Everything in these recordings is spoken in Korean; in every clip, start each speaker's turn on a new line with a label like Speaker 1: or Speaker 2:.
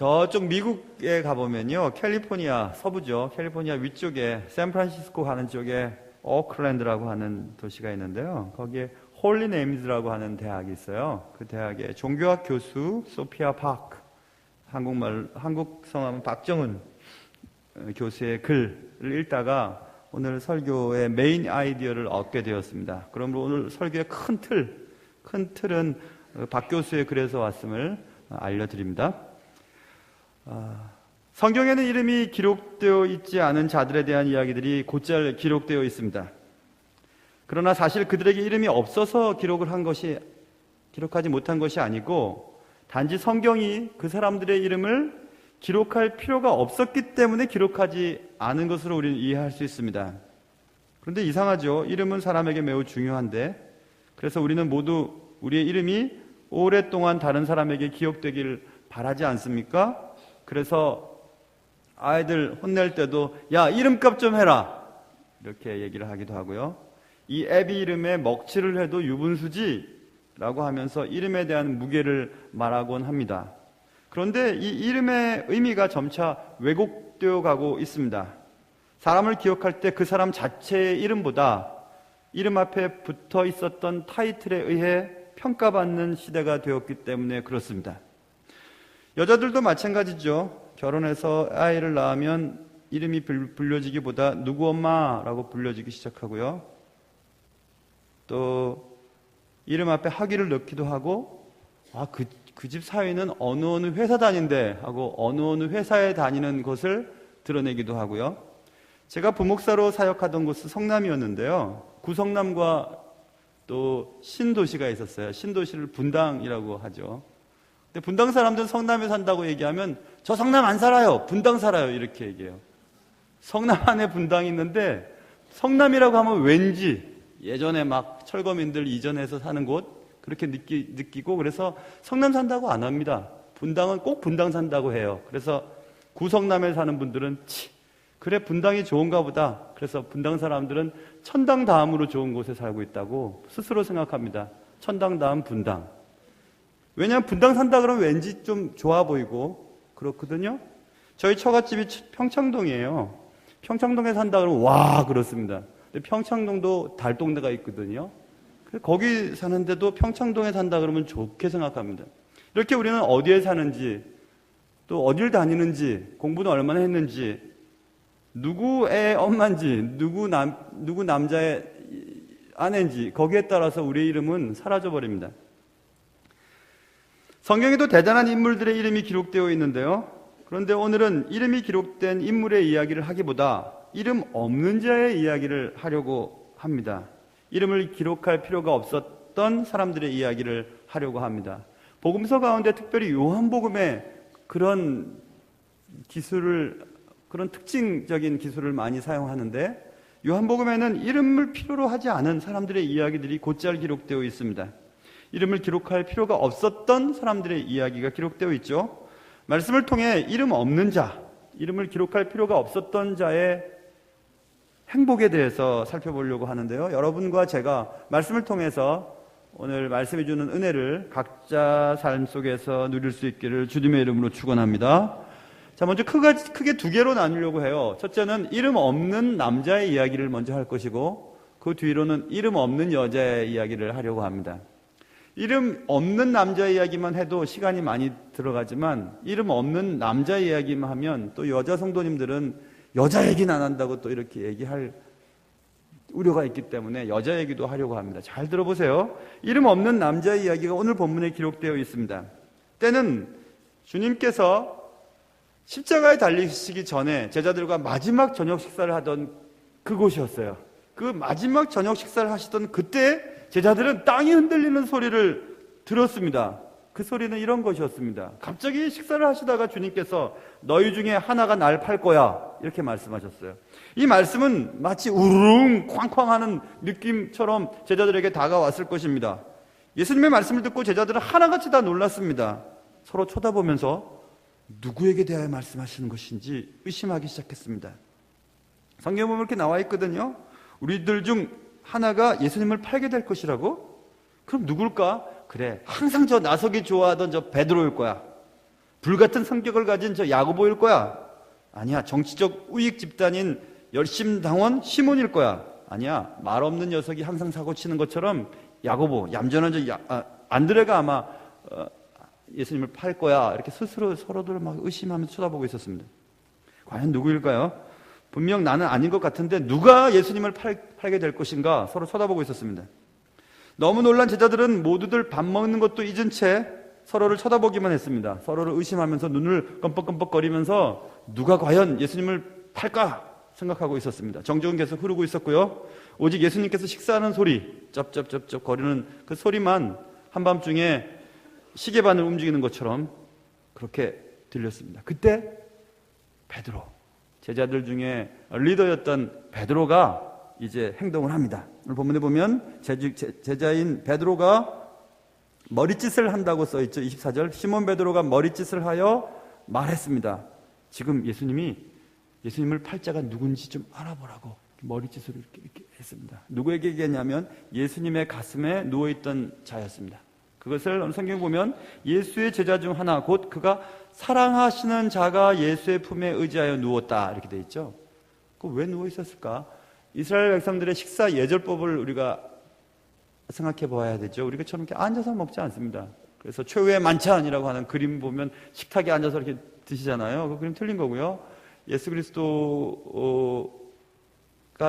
Speaker 1: 저쪽 미국에 가보면요, 캘리포니아 서부죠. 캘리포니아 위쪽에 샌프란시스코 가는 쪽에 오클랜드라고 하는 도시가 있는데요. 거기에 홀리 네임즈라고 하는 대학이 있어요. 그 대학의 종교학 교수 소피아 파크, 한국 성함은 박정은 교수의 글을 읽다가 오늘 설교의 메인 아이디어를 얻게 되었습니다. 그러므로 오늘 설교의 큰 틀은 박 교수의 글에서 왔음을 알려드립니다. 성경에는 이름이 기록되어 있지 않은 자들에 대한 이야기들이 곧잘 기록되어 있습니다. 그러나 사실 그들에게 이름이 없어서 기록하지 못한 것이 아니고 단지 성경이 그 사람들의 이름을 기록할 필요가 없었기 때문에 기록하지 않은 것으로 우리는 이해할 수 있습니다. 그런데 이상하죠. 이름은 사람에게 매우 중요한데, 그래서 우리는 모두 우리의 이름이 오랫동안 다른 사람에게 기억되길 바라지 않습니까? 그래서 아이들 혼낼 때도 야, 이름값 좀 해라, 이렇게 얘기를 하기도 하고요. 이 애비 이름에 먹칠을 해도 유분수지 라고 하면서 이름에 대한 무게를 말하곤 합니다. 그런데 이 이름의 의미가 점차 왜곡되어 가고 있습니다. 사람을 기억할 때 그 사람 자체의 이름보다 이름 앞에 붙어 있었던 타이틀에 의해 평가받는 시대가 되었기 때문에 그렇습니다. 여자들도 마찬가지죠. 결혼해서 아이를 낳으면 이름이 불려지기보다 누구 엄마라고 불려지기 시작하고요. 또 이름 앞에 학위를 넣기도 하고, 그 집 사위는 어느 회사 다닌대 하고 어느 회사에 다니는 것을 드러내기도 하고요. 제가 부목사로 사역하던 곳은 성남이었는데요. 구성남과 또 신도시가 있었어요. 신도시를 분당이라고 하죠. 근데 분당 사람들은 성남에 산다고 얘기하면 저 성남 안 살아요, 분당 살아요, 이렇게 얘기해요. 성남 안에 분당이 있는데 성남이라고 하면 왠지 예전에 막 철거민들 이전해서 사는 곳 그렇게 느끼고, 그래서 성남 산다고 안 합니다. 분당은 꼭 분당 산다고 해요. 그래서 구성남에 사는 분들은 그래 분당이 좋은가 보다. 그래서 분당 사람들은 천당 다음으로 좋은 곳에 살고 있다고 스스로 생각합니다. 천당 다음 분당. 왜냐하면 분당 산다 그러면 왠지 좀 좋아 보이고 그렇거든요. 저희 처갓집이 평창동이에요. 평창동에 산다 그러면 와 그렇습니다. 근데 평창동도 달동네가 있거든요. 거기 사는데도 평창동에 산다 그러면 좋게 생각합니다. 이렇게 우리는 어디에 사는지, 또 어딜 다니는지, 공부는 얼마나 했는지, 누구의 엄마인지, 누구 남자의 아내인지, 거기에 따라서 우리의 이름은 사라져버립니다. 성경에도 대단한 인물들의 이름이 기록되어 있는데요. 그런데 오늘은 이름이 기록된 인물의 이야기를 하기보다 이름 없는 자의 이야기를 하려고 합니다. 이름을 기록할 필요가 없었던 사람들의 이야기를 하려고 합니다. 복음서 가운데 특별히 요한복음에 그런 특징적인 기술을 많이 사용하는데, 요한복음에는 이름을 필요로 하지 않은 사람들의 이야기들이 곧잘 기록되어 있습니다. 이름을 기록할 필요가 없었던 사람들의 이야기가 기록되어 있죠. 말씀을 통해 이름 없는 자, 이름을 기록할 필요가 없었던 자의 행복에 대해서 살펴보려고 하는데요. 여러분과 제가 말씀을 통해서 오늘 말씀해 주는 은혜를 각자 삶 속에서 누릴 수 있기를 주님의 이름으로 축원합니다. 자, 먼저 크게 두 개로 나누려고 해요. 첫째는 이름 없는 남자의 이야기를 먼저 할 것이고, 그 뒤로는 이름 없는 여자의 이야기를 하려고 합니다. 이름 없는 남자의 이야기만 해도 시간이 많이 들어가지만, 이름 없는 남자의 이야기만 하면 또 여자 성도님들은 여자 얘기는 안 한다고 또 이렇게 얘기할 우려가 있기 때문에 여자 얘기도 하려고 합니다. 잘 들어보세요. 이름 없는 남자의 이야기가 오늘 본문에 기록되어 있습니다. 때는 주님께서 십자가에 달리시기 전에 제자들과 마지막 저녁 식사를 하던 그곳이었어요. 그 마지막 저녁 식사를 하시던 그때 제자들은 땅이 흔들리는 소리를 들었습니다. 그 소리는 이런 것이었습니다. 갑자기 식사를 하시다가 주님께서 너희 중에 하나가 날 팔 거야, 이렇게 말씀하셨어요. 이 말씀은 마치 우르릉 쾅쾅 하는 느낌처럼 제자들에게 다가왔을 것입니다. 예수님의 말씀을 듣고 제자들은 하나같이 다 놀랐습니다. 서로 쳐다보면서 누구에게 대하여 말씀하시는 것인지 의심하기 시작했습니다. 성경에 보면 이렇게 나와 있거든요. 우리들 중 하나가 예수님을 팔게 될 것이라고? 그럼 누굴까? 그래, 항상 저 나서기 좋아하던 저 베드로일 거야. 불같은 성격을 가진 저 야고보일 거야. 아니야. 정치적 우익 집단인 열심당원 시몬일 거야. 아니야. 말 없는 녀석이 항상 사고 치는 것처럼 야고보, 얌전한 안드레가 아마 예수님을 팔 거야. 이렇게 스스로 서로들 막 의심하면서 쳐다보고 있었습니다. 과연 누구일까요? 분명 나는 아닌 것 같은데 누가 예수님을 팔게 될 것인가 서로 쳐다보고 있었습니다. 너무 놀란 제자들은 모두들 밥 먹는 것도 잊은 채 서로를 쳐다보기만 했습니다. 서로를 의심하면서 눈을 껌뻑껌뻑거리면서 누가 과연 예수님을 팔까 생각하고 있었습니다. 정적은 계속 흐르고 있었고요. 오직 예수님께서 식사하는 소리, 쩝쩝쩝쩝 거리는 그 소리만 한밤중에 시계반을 움직이는 것처럼 그렇게 들렸습니다. 그때 베드로, 제자들 중에 리더였던 베드로가 이제 행동을 합니다. 오늘 본문에 보면 제자인 베드로가 머리짓을 한다고 써있죠. 24절. 시몬 베드로가 머리짓을 하여 말했습니다. 지금 예수님을 팔 자가 누군지 좀 알아보라고 머리짓으로 이렇게 했습니다. 누구에게 얘기했냐면 예수님의 가슴에 누워있던 자였습니다. 그것을 성경에 보면 예수의 제자 중 하나, 곧 그가 사랑하시는 자가 예수의 품에 의지하여 누웠다 이렇게 돼 있죠. 그 왜 누워 있었을까? 이스라엘 백성들의 식사 예절법을 우리가 생각해 보아야 되죠. 우리가 처럼 이렇게 앉아서 먹지 않습니다. 그래서 최후의 만찬이라고 하는 그림 보면 식탁에 앉아서 이렇게 드시잖아요. 그 그림 틀린 거고요. 예수 그리스도가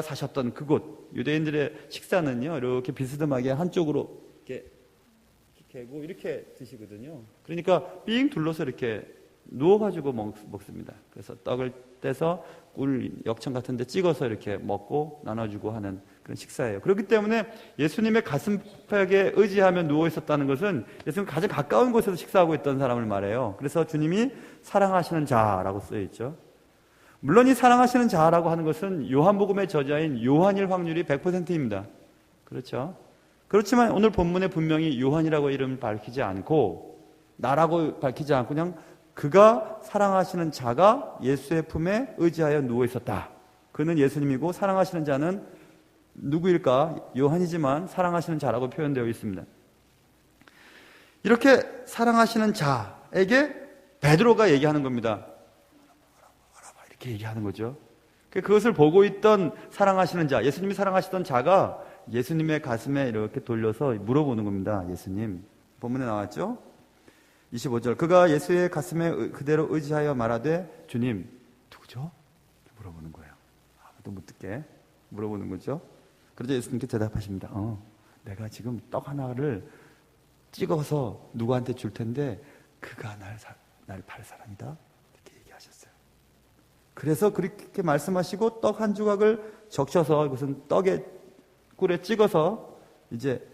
Speaker 1: 사셨던 그곳, 유대인들의 식사는요, 이렇게 비스듬하게 한쪽으로 이렇게 개고 이렇게 드시거든요. 그러니까 삥 둘러서 이렇게 누워가지고 먹습니다. 그래서 떡을 떼서 꿀, 역청 같은 데 찍어서 이렇게 먹고 나눠주고 하는 그런 식사예요. 그렇기 때문에 예수님의 가슴팍에 의지하며 누워 있었다는 것은 예수님 가장 가까운 곳에서 식사하고 있던 사람을 말해요. 그래서 주님이 사랑하시는 자라고 쓰여 있죠. 물론 이 사랑하시는 자라고 하는 것은 요한복음의 저자인 요한일 확률이 100%입니다. 그렇죠? 그렇지만 오늘 본문에 분명히 요한이라고 이름을 밝히지 않고 나라고 밝히지 않고 그냥 그가 사랑하시는 자가 예수의 품에 의지하여 누워 있었다. 그는 예수님이고 사랑하시는 자는 누구일까? 요한이지만 사랑하시는 자라고 표현되어 있습니다. 이렇게 사랑하시는 자에게 베드로가 얘기하는 겁니다. 알아봐 이렇게 얘기하는 거죠. 그것을 보고 있던 사랑하시는 자, 예수님이 사랑하시던 자가 예수님의 가슴에 이렇게 돌려서 물어보는 겁니다. 예수님, 본문에 나왔죠? 25절, 그가 예수의 가슴에 그대로 의지하여 말하되 주님, 누구죠? 물어보는 거예요. 아무도 못 듣게 물어보는 거죠. 그러자 예수님께 대답하십니다. 내가 지금 떡 하나를 찍어서 누구한테 줄 텐데 그가 날 팔 사람이다. 이렇게 얘기하셨어요. 그래서 그렇게 말씀하시고 떡 한 조각을 적셔서 이것은 떡에 꿀에 찍어서 이제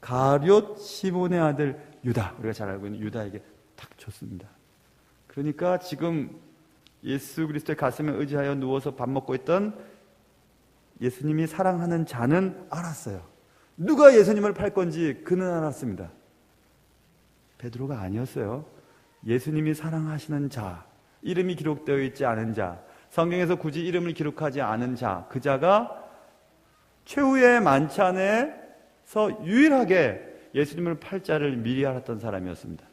Speaker 1: 가룟 시몬의 아들 유다, 우리가 잘 알고 있는 유다에게 탁 줬습니다. 그러니까 지금 예수 그리스도의 가슴에 의지하여 누워서 밥 먹고 있던 예수님이 사랑하는 자는 알았어요. 누가 예수님을 팔 건지 그는 알았습니다. 베드로가 아니었어요. 예수님이 사랑하시는 자, 이름이 기록되어 있지 않은 자, 성경에서 굳이 이름을 기록하지 않은 자, 그 자가 최후의 만찬에서 유일하게 예수님을 팔 자를 미리 알았던 사람이었습니다.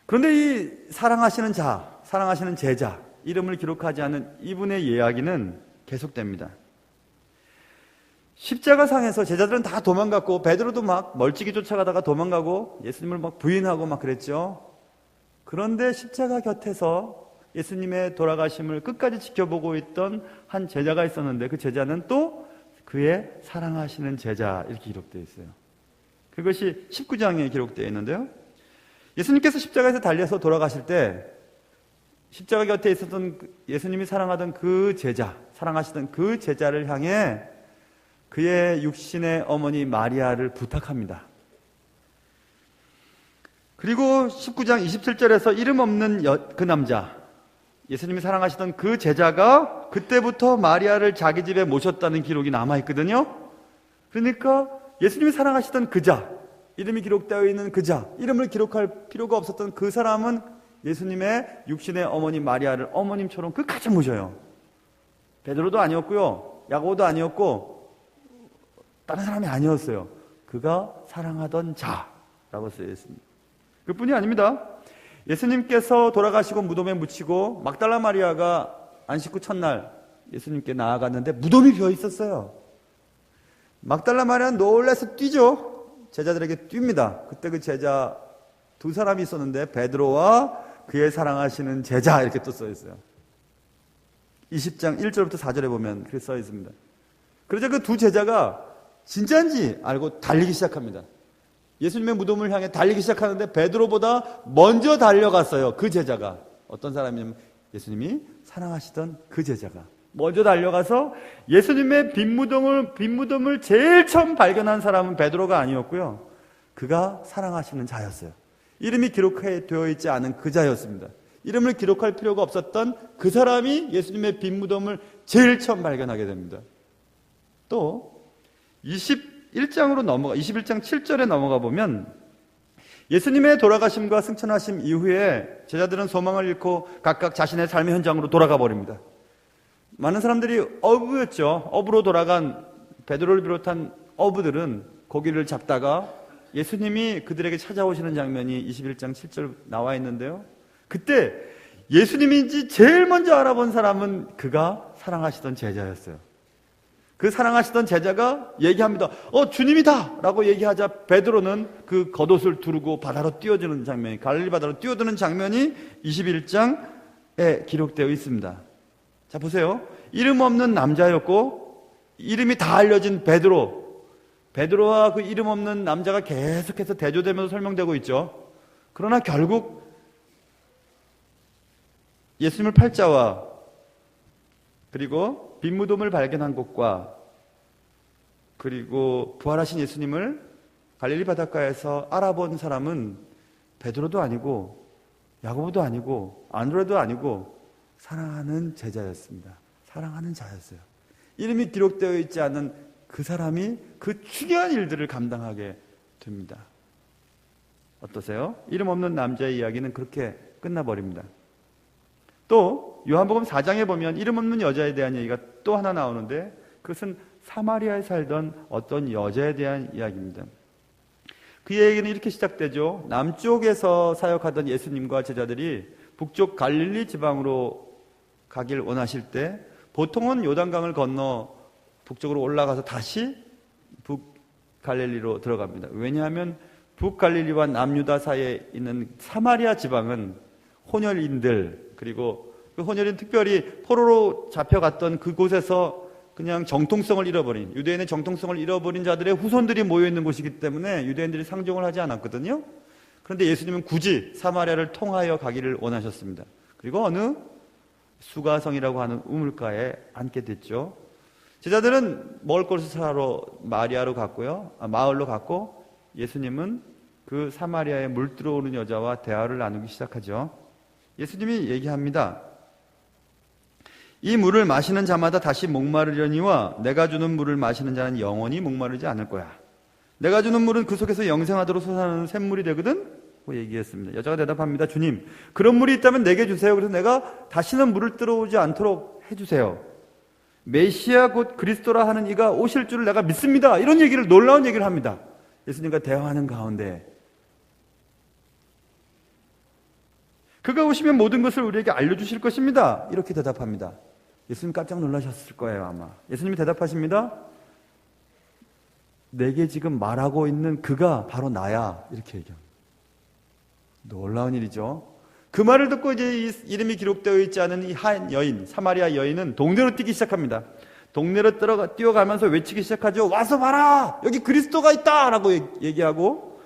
Speaker 1: 그런데 이 사랑하시는 자, 사랑하시는 제자, 이름을 기록하지 않은 이분의 이야기는 계속됩니다. 십자가상에서 제자들은 다 도망갔고 베드로도 막 멀찍이 쫓아가다가 도망가고 예수님을 막 부인하고 막 그랬죠. 그런데 십자가 곁에서 예수님의 돌아가심을 끝까지 지켜보고 있던 한 제자가 있었는데 그 제자는 또 그의 사랑하시는 제자 이렇게 기록되어 있어요. 그것이 19장에 기록되어 있는데요. 예수님께서 십자가에서 달려서 돌아가실 때 십자가 곁에 있었던 예수님이 사랑하던 그 제자, 사랑하시던 그 제자를 향해 그의 육신의 어머니 마리아를 부탁합니다. 그리고 19장 27절에서 이름 없는 그 남자, 예수님이 사랑하시던 그 제자가 그때부터 마리아를 자기 집에 모셨다는 기록이 남아있거든요. 그러니까 예수님이 사랑하시던 그 자, 이름이 기록되어 있는 그 자, 이름을 기록할 필요가 없었던 그 사람은 예수님의 육신의 어머니 마리아를 어머님처럼 끝까지 모셔요. 베드로도 아니었고요, 야고보도 아니었고 다른 사람이 아니었어요. 그가 사랑하던 자라고 쓰여 있습니다. 그뿐이 아닙니다. 예수님께서 돌아가시고 무덤에 묻히고 막달라 마리아가 안식 후 첫날 예수님께 나아갔는데 무덤이 비어 있었어요. 막달라 마리아는 놀라서 뛰죠. 제자들에게 뜁니다. 그때 그 제자 두 사람이 있었는데 베드로와 그의 사랑하시는 제자 이렇게 또 써 있어요. 20장 1절부터 4절에 보면 그렇게 써 있습니다. 그러자 그 두 제자가 진짜인지 알고 달리기 시작합니다. 예수님의 무덤을 향해 달리기 시작하는데 베드로보다 먼저 달려갔어요. 그 제자가. 어떤 사람이냐면 예수님이 사랑하시던 그 제자가 먼저 달려가서 예수님의 빈 무덤을 제일 처음 발견한 사람은 베드로가 아니었고요. 그가 사랑하시는 자였어요. 이름이 기록되어 있지 않은 그 자였습니다. 이름을 기록할 필요가 없었던 그 사람이 예수님의 빈 무덤을 제일 처음 발견하게 됩니다. 또 21장 7절에 넘어가 보면 예수님의 돌아가심과 승천하심 이후에 제자들은 소망을 잃고 각각 자신의 삶의 현장으로 돌아가 버립니다. 많은 사람들이 어부였죠. 어부로 돌아간 베드로를 비롯한 어부들은 고기를 잡다가 예수님이 그들에게 찾아오시는 장면이 21장 7절 나와 있는데요. 그때 예수님인지 제일 먼저 알아본 사람은 그가 사랑하시던 제자였어요. 그 사랑하시던 제자가 얘기합니다. 주님이다! 라고 얘기하자 베드로는 그 겉옷을 두르고 바다로 뛰어드는 장면이, 갈릴리 바다로 뛰어드는 장면이 21장에 기록되어 있습니다. 자, 보세요. 이름 없는 남자였고 이름이 다 알려진 베드로와 그 이름 없는 남자가 계속해서 대조되면서 설명되고 있죠. 그러나 결국 예수님을 팔자와 그리고 빈 무덤을 발견한 곳과 그리고 부활하신 예수님을 갈릴리 바닷가에서 알아본 사람은 베드로도 아니고 야고보도 아니고 안드레도 아니고 사랑하는 제자였습니다. 사랑하는 자였어요. 이름이 기록되어 있지 않은 그 사람이 그 중요한 일들을 감당하게 됩니다. 어떠세요? 이름 없는 남자의 이야기는 그렇게 끝나버립니다. 또 요한복음 4장에 보면 이름 없는 여자에 대한 얘기가 또 하나 나오는데 그것은 사마리아에 살던 어떤 여자에 대한 이야기입니다. 그 얘기는 이렇게 시작되죠. 남쪽에서 사역하던 예수님과 제자들이 북쪽 갈릴리 지방으로 가길 원하실 때 보통은 요단강을 건너 북쪽으로 올라가서 다시 북갈릴리로 들어갑니다. 왜냐하면 북갈릴리와 남유다 사이에 있는 사마리아 지방은 혼혈인들 그리고 그 혼혈인 특별히 포로로 잡혀갔던 그곳에서 그냥 정통성을 잃어버린 유대인의 정통성을 잃어버린 자들의 후손들이 모여있는 곳이기 때문에 유대인들이 상종을 하지 않았거든요. 그런데 예수님은 굳이 사마리아를 통하여 가기를 원하셨습니다. 그리고 어느 수가성이라고 하는 우물가에 앉게 됐죠. 제자들은 먹을 것을 사러 마리아로 갔고요. 마을로 갔고 예수님은 그 사마리아에 물 들어오는 여자와 대화를 나누기 시작하죠. 예수님이 얘기합니다. 이 물을 마시는 자마다 다시 목마르려니와 내가 주는 물을 마시는 자는 영원히 목마르지 않을 거야. 내가 주는 물은 그 속에서 영생하도록 솟아나는 샘물이 되거든? 고 얘기했습니다. 여자가 대답합니다. 주님, 그런 물이 있다면 내게 주세요. 그래서 내가 다시는 물을 들어오지 않도록 해주세요. 메시아 곧 그리스도라 하는 이가 오실 줄을 내가 믿습니다. 이런 놀라운 얘기를 합니다. 예수님과 대화하는 가운데 그가 오시면 모든 것을 우리에게 알려주실 것입니다. 이렇게 대답합니다. 예수님 깜짝 놀라셨을 거예요, 아마. 예수님이 대답하십니다. 내게 지금 말하고 있는 그가 바로 나야. 이렇게 얘기합니다. 놀라운 일이죠. 그 말을 듣고 이제 이름이 기록되어 있지 않은 이 한 여인, 사마리아 여인은 동네로 뛰기 시작합니다. 동네로 뛰어가면서 외치기 시작하죠. 와서 봐라! 여기 그리스도가 있다! 라고 얘기하고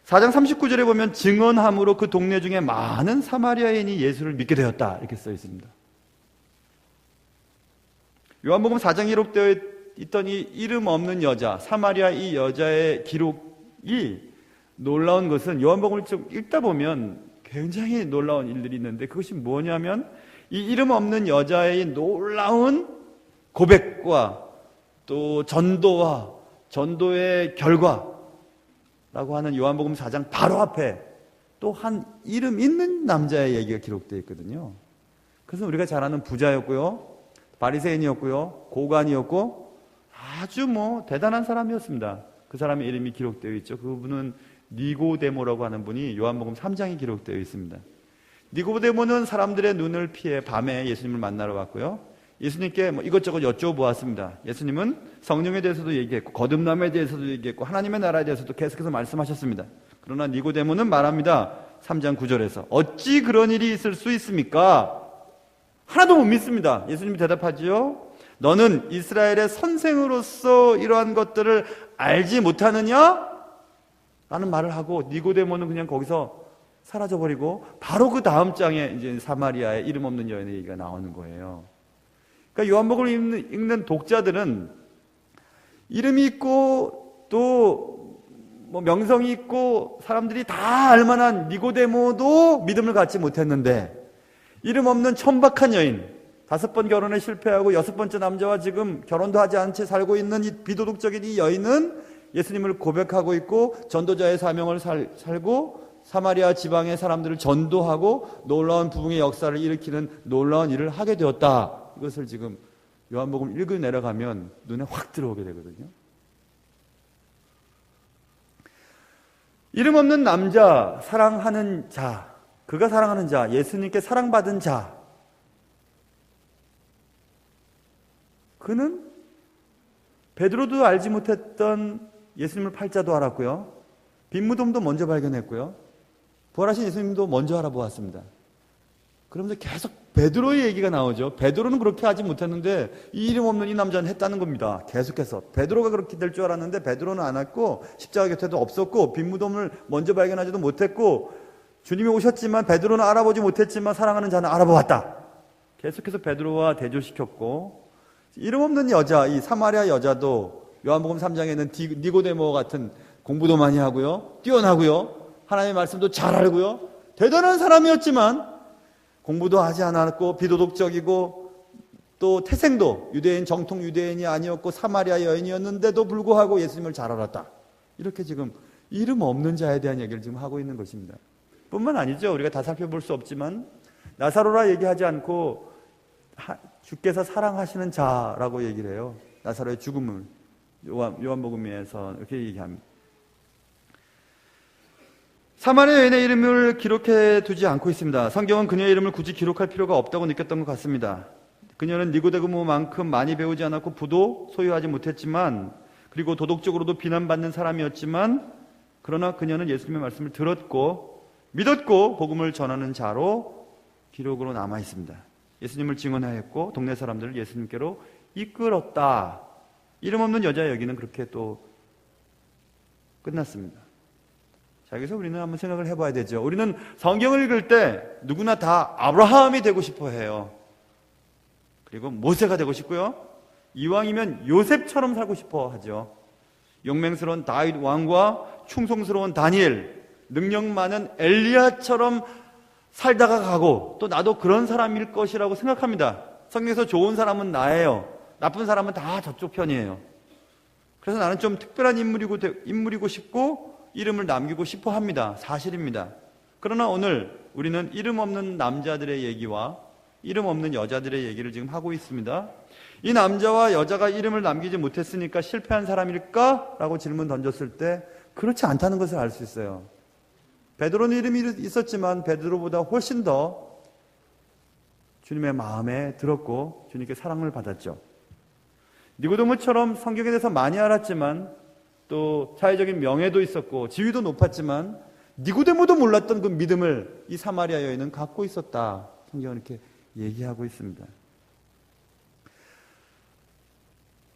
Speaker 1: 4장 39절에 보면 증언함으로 그 동네 중에 많은 사마리아인이 예수를 믿게 되었다. 이렇게 써 있습니다. 요한복음 4장에 기록되어 있던 이 이름 없는 여자, 사마리아 이 여자의 기록이 놀라운 것은 요한복음을 좀 읽다 보면 굉장히 놀라운 일들이 있는데 그것이 뭐냐면 이 이름 없는 여자의 놀라운 고백과 또 전도의 결과라고 하는 요한복음 4장 바로 앞에 또 한 이름 있는 남자의 얘기가 기록되어 있거든요. 그래서 우리가 잘 아는 부자였고요. 바리새인이었고요. 고관이었고 아주 대단한 사람이었습니다. 그 사람의 이름이 기록되어 있죠. 그분은 니고데모라고 하는 분이 요한복음 3장에 기록되어 있습니다. 니고데모는 사람들의 눈을 피해 밤에 예수님을 만나러 왔고요. 예수님께 이것저것 여쭤보았습니다. 예수님은 성령에 대해서도 얘기했고 거듭남에 대해서도 얘기했고 하나님의 나라에 대해서도 계속해서 말씀하셨습니다. 그러나 니고데모는 말합니다. 3장 9절에서 어찌 그런 일이 있을 수 있습니까? 하나도 못 믿습니다. 예수님이 대답하지요. 너는 이스라엘의 선생으로서 이러한 것들을 알지 못하느냐? 라는 말을 하고 니고데모는 그냥 거기서 사라져버리고 바로 그 다음 장에 이제 사마리아의 이름 없는 여인의 얘기가 나오는 거예요. 그러니까 요한복음을 읽는 독자들은 이름이 있고 또 뭐 명성이 있고 사람들이 다 알만한 니고데모도 믿음을 갖지 못했는데 이름 없는 천박한 여인, 5번 결혼에 실패하고 6번째 남자와 지금 결혼도 하지 않은 채 살고 있는 이 비도덕적인 이 여인은 예수님을 고백하고 있고 전도자의 사명을 살고 사마리아 지방의 사람들을 전도하고 놀라운 부흥의 역사를 일으키는 놀라운 일을 하게 되었다. 이것을 지금 요한복음 읽어 내려가면 눈에 확 들어오게 되거든요. 이름 없는 남자, 사랑하는 자, 그가 사랑하는 자, 예수님께 사랑받은 자, 그는 베드로도 알지 못했던 예수님을 팔자도 알았고요. 빈무덤도 먼저 발견했고요. 부활하신 예수님도 먼저 알아보았습니다. 그러면서 계속 베드로의 얘기가 나오죠. 베드로는 그렇게 하지 못했는데 이 이름 없는 이 남자는 했다는 겁니다. 계속해서. 베드로가 그렇게 될 줄 알았는데 베드로는 안 했고 십자가 곁에도 없었고 빈무덤을 먼저 발견하지도 못했고 주님이 오셨지만 베드로는 알아보지 못했지만 사랑하는 자는 알아보았다. 계속해서 베드로와 대조시켰고 이름 없는 여자, 이 사마리아 여자도 요한복음 3장에는 니고데모 같은 공부도 많이 하고요. 뛰어나고요. 하나님의 말씀도 잘 알고요. 대단한 사람이었지만 공부도 하지 않았고 비도덕적이고 또 태생도 유대인 정통 유대인이 아니었고 사마리아 여인이었는데도 불구하고 예수님을 잘 알았다. 이렇게 지금 이름 없는 자에 대한 얘기를 지금 하고 있는 것입니다. 뿐만 아니죠. 우리가 다 살펴볼 수 없지만 나사로라 얘기하지 않고 주께서 사랑하시는 자라고 얘기를 해요. 나사로의 죽음을 요한복음에서 이렇게 얘기합니다. 사마리아 여인의 이름을 기록해 두지 않고 있습니다. 성경은 그녀의 이름을 굳이 기록할 필요가 없다고 느꼈던 것 같습니다. 그녀는 니고데모만큼 많이 배우지 않았고 부도 소유하지 못했지만 그리고 도덕적으로도 비난받는 사람이었지만 그러나 그녀는 예수님의 말씀을 들었고 믿었고 복음을 전하는 자로 기록으로 남아 있습니다. 예수님을 증언하였고 동네 사람들을 예수님께로 이끌었다. 이름 없는 여자 여기는 그렇게 또 끝났습니다. 자, 여기서 우리는 한번 생각을 해봐야 되죠. 우리는 성경을 읽을 때 누구나 다 아브라함이 되고 싶어 해요. 그리고 모세가 되고 싶고요. 이왕이면 요셉처럼 살고 싶어 하죠. 용맹스러운 다윗 왕과 충성스러운 다니엘, 능력 많은 엘리야처럼 살다가 가고 또 나도 그런 사람일 것이라고 생각합니다. 성경에서 좋은 사람은 나예요. 나쁜 사람은 다 저쪽 편이에요. 그래서 나는 좀 특별한 인물이고 싶고 이름을 남기고 싶어 합니다. 사실입니다. 그러나 오늘 우리는 이름 없는 남자들의 얘기와 이름 없는 여자들의 얘기를 지금 하고 있습니다. 이 남자와 여자가 이름을 남기지 못했으니까 실패한 사람일까? 라고 질문 던졌을 때 그렇지 않다는 것을 알 수 있어요. 베드로는 이름이 있었지만 베드로보다 훨씬 더 주님의 마음에 들었고 주님께 사랑을 받았죠. 니고데모처럼 성경에 대해서 많이 알았지만 또 사회적인 명예도 있었고 지위도 높았지만 니고데모도 몰랐던 그 믿음을 이 사마리아 여인은 갖고 있었다. 성경은 이렇게 얘기하고 있습니다.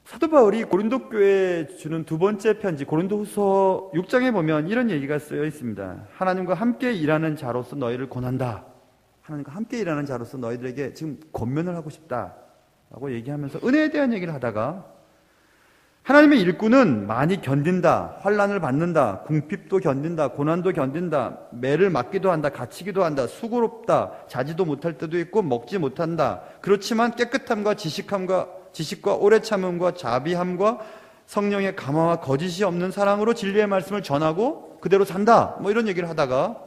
Speaker 1: 사도 바울이 고린도 교회에 주는 두 번째 편지 고린도후서 6장에 보면 이런 얘기가 쓰여 있습니다. 하나님과 함께 일하는 자로서 너희를 권한다. 하나님과 함께 일하는 자로서 너희들에게 지금 권면을 하고 싶다 라고 얘기하면서 은혜에 대한 얘기를 하다가 하나님의 일꾼은 많이 견딘다, 환난을 받는다, 궁핍도 견딘다, 고난도 견딘다, 매를 맞기도 한다, 갇히기도 한다, 수고롭다, 자지도 못할 때도 있고 먹지 못한다. 그렇지만 깨끗함과 지식과 오래 참음과 자비함과 성령의 감화와 거짓이 없는 사랑으로 진리의 말씀을 전하고 그대로 산다. 뭐 이런 얘기를 하다가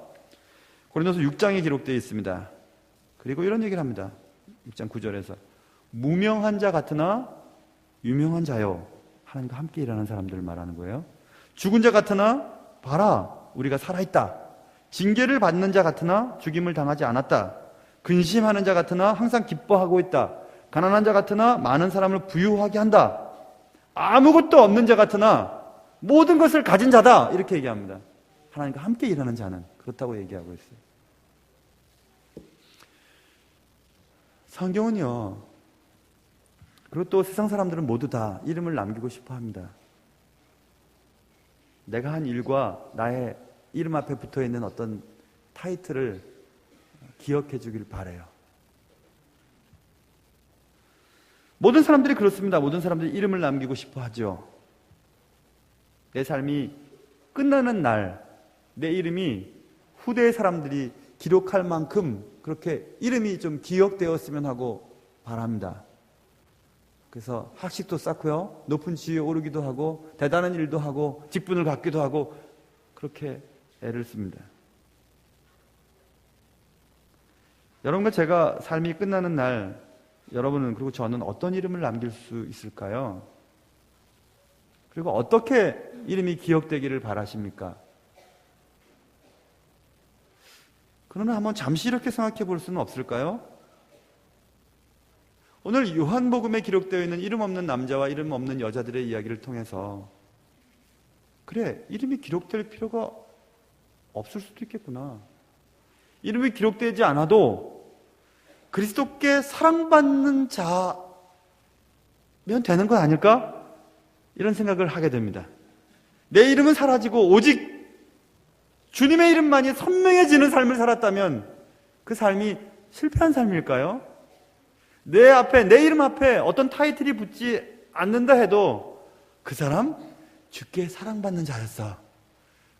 Speaker 1: 고린도서 6장에 기록되어 있습니다. 그리고 이런 얘기를 합니다. 6장 9절에서 무명한 자 같으나 유명한 자요. 하나님과 함께 일하는 사람들을 말하는 거예요. 죽은 자 같으나 봐라 우리가 살아있다. 징계를 받는 자 같으나 죽임을 당하지 않았다. 근심하는 자 같으나 항상 기뻐하고 있다. 가난한 자 같으나 많은 사람을 부유하게 한다. 아무것도 없는 자 같으나 모든 것을 가진 자다. 이렇게 얘기합니다. 하나님과 함께 일하는 자는 그렇다고 얘기하고 있어요. 성경은요, 그리고 또 세상 사람들은 모두 다 이름을 남기고 싶어 합니다. 내가 한 일과 나의 이름 앞에 붙어 있는 어떤 타이틀을 기억해 주길 바라요. 모든 사람들이 그렇습니다. 모든 사람들이 이름을 남기고 싶어 하죠. 내 삶이 끝나는 날, 내 이름이 후대의 사람들이 기록할 만큼 그렇게 이름이 좀 기억되었으면 하고 바랍니다. 그래서 학식도 쌓고요, 높은 지위에 오르기도 하고, 대단한 일도 하고, 직분을 갖기도 하고, 그렇게 애를 씁니다. 여러분과 제가 삶이 끝나는 날, 여러분은 그리고 저는 어떤 이름을 남길 수 있을까요? 그리고 어떻게 이름이 기억되기를 바라십니까? 그러나 한번 잠시 이렇게 생각해 볼 수는 없을까요? 오늘 요한복음에 기록되어 있는 이름 없는 남자와 이름 없는 여자들의 이야기를 통해서 그래, 이름이 기록될 필요가 없을 수도 있겠구나. 이름이 기록되지 않아도 그리스도께 사랑받는 자면 되는 건 아닐까? 이런 생각을 하게 됩니다. 내 이름은 사라지고 오직 주님의 이름만이 선명해지는 삶을 살았다면 그 삶이 실패한 삶일까요? 내 이름 앞에 어떤 타이틀이 붙지 않는다 해도 그 사람 주께 사랑받는 자였어.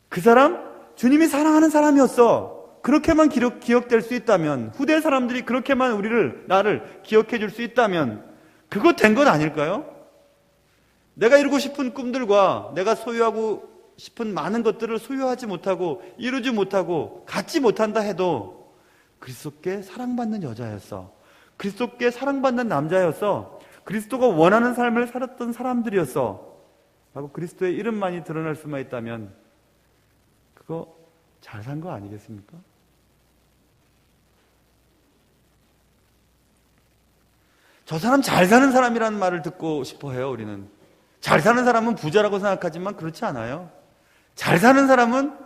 Speaker 1: 그 사람 주님이 사랑하는 사람이었어. 그렇게만 기억될 수 있다면, 후대 사람들이 그렇게만 나를 기억해 줄 수 있다면 그거 된 건 아닐까요? 내가 이루고 싶은 꿈들과 내가 소유하고 싶은 많은 것들을 소유하지 못하고 이루지 못하고 갖지 못한다 해도 그리스도께 사랑받는 여자였어. 그리스도께 사랑받는 남자였어. 그리스도가 원하는 삶을 살았던 사람들이었어. 라고 그리스도의 이름만이 드러날 수만 있다면 그거 잘 산 거 아니겠습니까? 저 사람 잘 사는 사람이라는 말을 듣고 싶어 해요, 우리는. 잘 사는 사람은 부자라고 생각하지만 그렇지 않아요. 잘 사는 사람은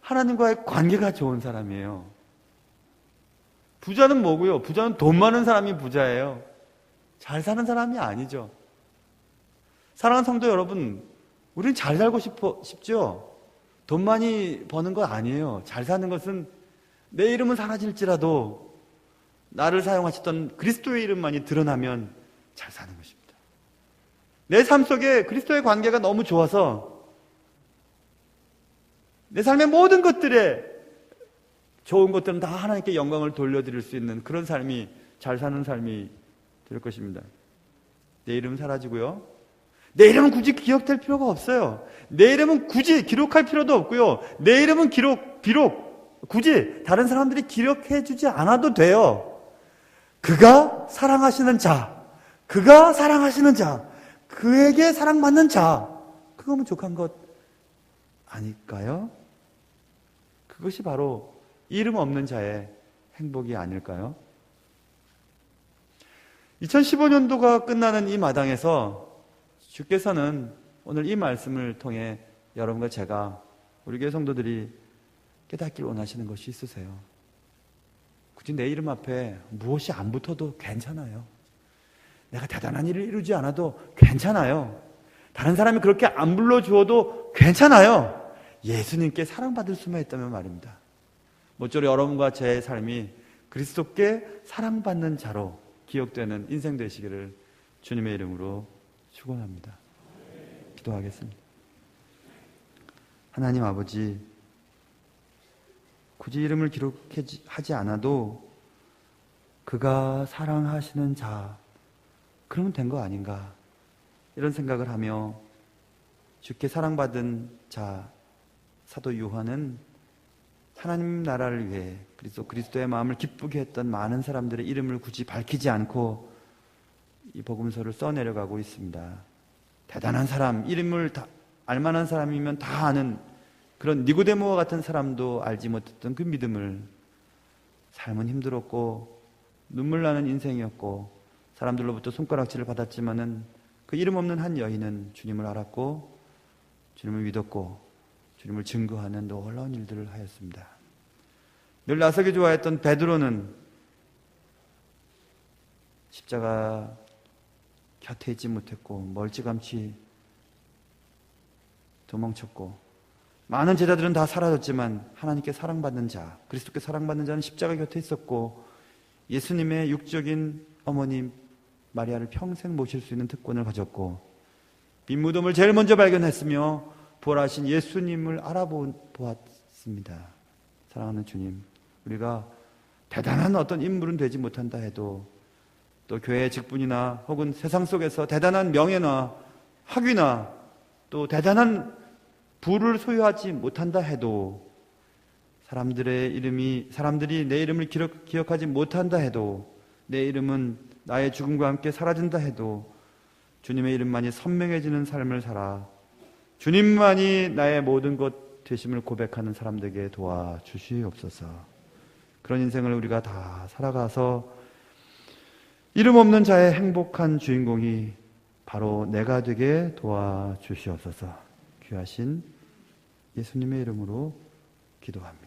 Speaker 1: 하나님과의 관계가 좋은 사람이에요. 부자는 뭐고요? 부자는 돈 많은 사람이 부자예요. 잘 사는 사람이 아니죠. 사랑하는 성도 여러분, 우리는 잘 살고 싶죠? 돈 많이 버는 건 아니에요. 잘 사는 것은 내 이름은 사라질지라도 나를 사용하셨던 그리스도의 이름만이 드러나면 잘 사는 것입니다. 내 삶 속에 그리스도의 관계가 너무 좋아서 내 삶의 모든 것들에 좋은 것들은 다 하나님께 영광을 돌려드릴 수 있는 그런 삶이 잘 사는 삶이 될 것입니다. 내 이름은 사라지고요. 내 이름은 굳이 기억될 필요가 없어요. 내 이름은 굳이 기록할 필요도 없고요. 내 이름은 비록 굳이 다른 사람들이 기록해 주지 않아도 돼요. 그가 사랑하시는 자, 그가 사랑하시는 자, 그에게 사랑받는 자, 그거면 족한 것 아닐까요? 그것이 바로 이름 없는 자의 행복이 아닐까요? 2015년도가 끝나는 이 마당에서 주께서는 오늘 이 말씀을 통해 여러분과 제가, 우리 교회 성도들이 깨닫길 원하시는 것이 있으세요. 굳이 내 이름 앞에 무엇이 안 붙어도 괜찮아요. 내가 대단한 일을 이루지 않아도 괜찮아요. 다른 사람이 그렇게 안 불러주어도 괜찮아요. 예수님께 사랑받을 수만 있다면 말입니다. 모쪼록 여러분과 제 삶이 그리스도께 사랑받는 자로 기억되는 인생 되시기를 주님의 이름으로 축원합니다. 기도하겠습니다. 하나님 아버지, 굳이 이름을 기록하지 않아도 그가 사랑하시는 자, 그러면 된 거 아닌가, 이런 생각을 하며 주께 사랑받은 자 사도 요한은 하나님 나라를 위해 그리스도의 마음을 기쁘게 했던 많은 사람들의 이름을 굳이 밝히지 않고 이 복음서를 써내려가고 있습니다. 대단한 사람, 이름을 다 알만한 사람이면 다 아는 그런 니고데모와 같은 사람도 알지 못했던 그 믿음을, 삶은 힘들었고 눈물 나는 인생이었고 사람들로부터 손가락질을 받았지만은 그 이름 없는 한 여인은 주님을 알았고 주님을 믿었고 주님을 증거하는 놀라운 일들을 하였습니다. 늘 나서기 좋아했던 베드로는 십자가 곁에 있지 못했고 멀찌감치 도망쳤고, 많은 제자들은 다 사라졌지만 하나님께 사랑받는 자, 그리스도께 사랑받는 자는 십자가 곁에 있었고 예수님의 육적인 어머님 마리아를 평생 모실 수 있는 특권을 가졌고 빈 무덤을 제일 먼저 발견했으며 부활하신 예수님을 알아보았습니다. 사랑하는 주님, 우리가 대단한 어떤 인물은 되지 못한다 해도, 또 교회의 직분이나 혹은 세상 속에서 대단한 명예나 학위나 또 대단한 부를 소유하지 못한다 해도, 사람들이 내 이름을 기억하지 못한다 해도, 내 이름은 나의 죽음과 함께 사라진다 해도 주님의 이름만이 선명해지는 삶을 살아 주님만이 나의 모든 것 되심을 고백하는 사람들에게 도와주시옵소서. 그런 인생을 우리가 다 살아가서 이름 없는 자의 행복한 주인공이 바로 내가 되게 도와주시옵소서. 귀하신 예수님의 이름으로 기도합니다.